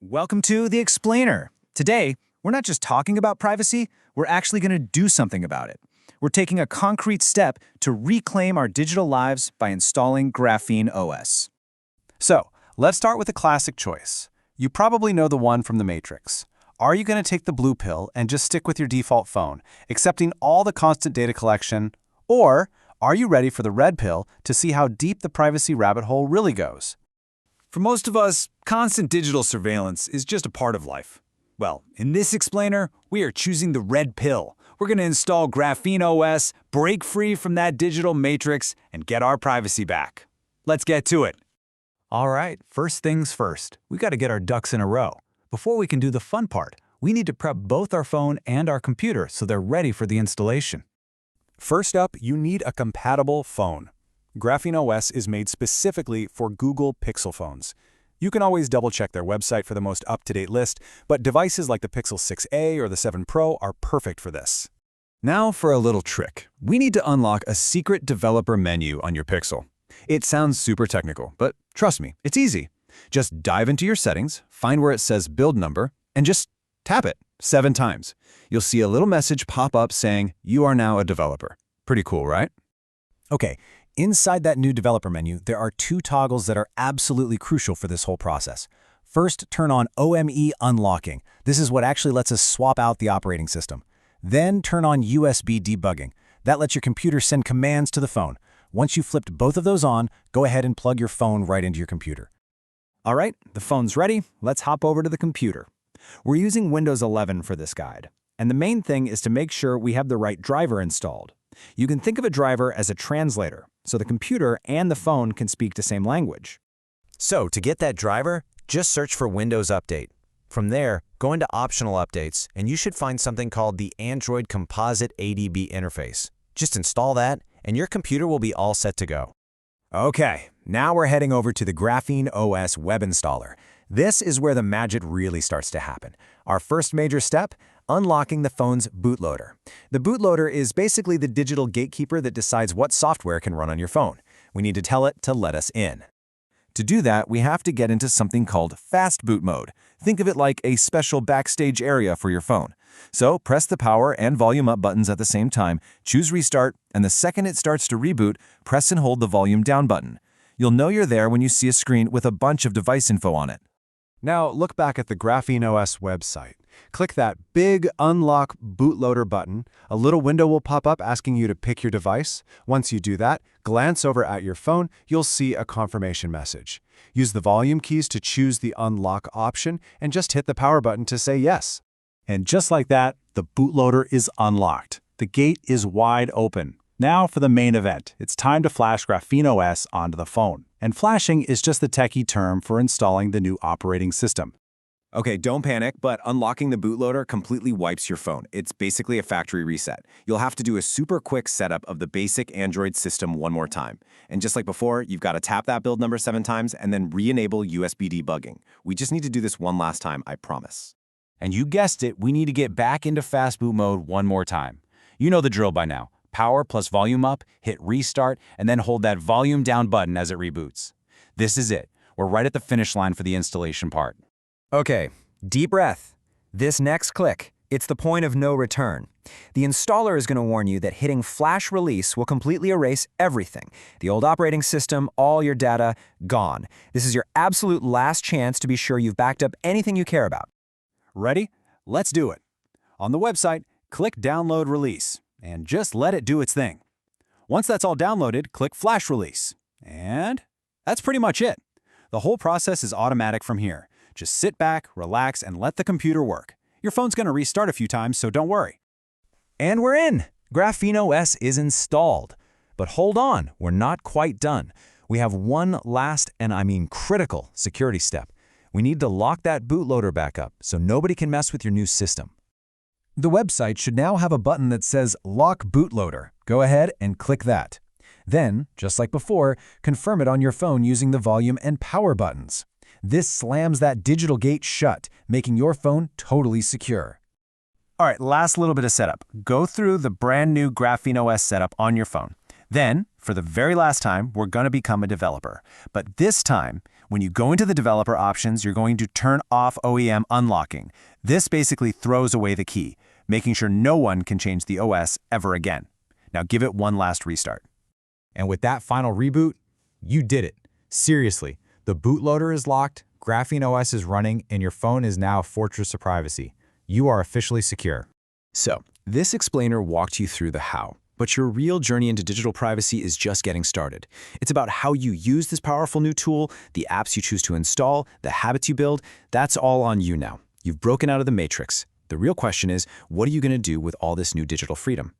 Welcome to The Explainer. Today, we're not just talking about privacy, we're actually going to do something about it. We're taking a concrete step to reclaim our digital lives by installing GrapheneOS. So, let's start with a classic choice. You probably know the one from The Matrix. Are you going to take the blue pill and just stick with your default phone, accepting all the constant data collection? Or are you ready for the red pill to see how deep the privacy rabbit hole really goes? For most of us, constant digital surveillance is just a part of life. Well, in this explainer, we are choosing the red pill. We're going to install GrapheneOS, break free from that digital matrix, and get our privacy back. Let's get to it. All right, first things first. We got to get our ducks in a row. Before we can do the fun part, we need to prep both our phone and our computer so they're ready for the installation. First up, you need a compatible phone. GrapheneOS is made specifically for Google Pixel phones. You can always double-check their website for the most up-to-date list, but devices like the Pixel 6a or the 7 Pro are perfect for this. Now for a little trick. We need to unlock a secret developer menu on your Pixel. It sounds super technical, but trust me, it's easy. Just dive into your settings, find where it says build number, and just tap it 7 times. You'll see a little message pop up saying, "You are now a developer." Pretty cool, right? Okay, inside that new developer menu, there are 2 toggles that are absolutely crucial for this whole process. First, turn on OME unlocking. This is what actually lets us swap out the operating system. Then turn on USB debugging. That lets your computer send commands to the phone. Once you've flipped both of those on, go ahead and plug your phone right into your computer. All right, the phone's ready. Let's hop over to the computer. We're using Windows 11 for this guide. And the main thing is to make sure we have the right driver installed. You can think of a driver as a translator, so the computer and the phone can speak the same language. So to get that driver, just search for Windows Update. From there, go into Optional Updates, and you should find something called the Android Composite ADB interface. Just install that, and your computer will be all set to go. Okay, now we're heading over to the GrapheneOS web installer. This is where the magic really starts to happen. Our first major step, unlocking the phone's bootloader. The bootloader is basically the digital gatekeeper that decides what software can run on your phone. We need to tell it to let us in. To do that, we have to get into something called fast boot mode. Think of it like a special backstage area for your phone. So press the power and volume up buttons at the same time, choose restart, and the second it starts to reboot, press and hold the volume down button. You'll know you're there when you see a screen with a bunch of device info on it. Now look back at the GrapheneOS website. Click that big Unlock Bootloader button. A little window will pop up asking you to pick your device. Once you do that, glance over at your phone, you'll see a confirmation message. Use the volume keys to choose the unlock option and just hit the power button to say yes. And just like that, the bootloader is unlocked. The gate is wide open. Now for the main event. It's time to flash GrapheneOS onto the phone. And flashing is just the techie term for installing the new operating system. Okay, don't panic, but unlocking the bootloader completely wipes your phone. It's basically a factory reset. You'll have to do a super quick setup of the basic Android system one more time. And just like before, you've got to tap that build number 7 times and then re-enable USB debugging. We just need to do this one last time, I promise. And you guessed it, we need to get back into fast boot mode one more time. You know the drill by now. Power plus volume up, hit restart, and then hold that volume down button as it reboots. This is it. We're right at the finish line for the installation part. Okay, deep breath. This next click, it's the point of no return. The installer is going to warn you that hitting flash release will completely erase everything. The old operating system, all your data, gone. This is your absolute last chance to be sure you've backed up anything you care about. Ready? Let's do it. On the website, click Download Release, and just let it do its thing. Once that's all downloaded, click Flash Release. And that's pretty much it. The whole process is automatic from here. Just sit back, relax, and let the computer work. Your phone's going to restart a few times, so don't worry. And we're in! GrapheneOS is installed. But hold on, we're not quite done. We have one last, and I mean critical, security step. We need to lock that bootloader back up so nobody can mess with your new system. The website should now have a button that says Lock Bootloader. Go ahead and click that. Then, just like before, confirm it on your phone using the volume and power buttons. This slams that digital gate shut, making your phone totally secure. All right, last little bit of setup. Go through the brand new GrapheneOS setup on your phone. Then, for the very last time, we're going to become a developer. But this time, When you go into the developer options, you're going to turn off OEM unlocking. This basically throws away the key, making sure no one can change the OS ever again. Now give it one last restart. And with that final reboot, you did it. Seriously, the bootloader is locked, GrapheneOS is running, and your phone is now a fortress of privacy. You are officially secure. So, this explainer walked you through the how, but your real journey into digital privacy is just getting started. It's about how you use this powerful new tool, the apps you choose to install, the habits you build. That's all on you now. You've broken out of the matrix. The real question is, what are you going to do with all this new digital freedom?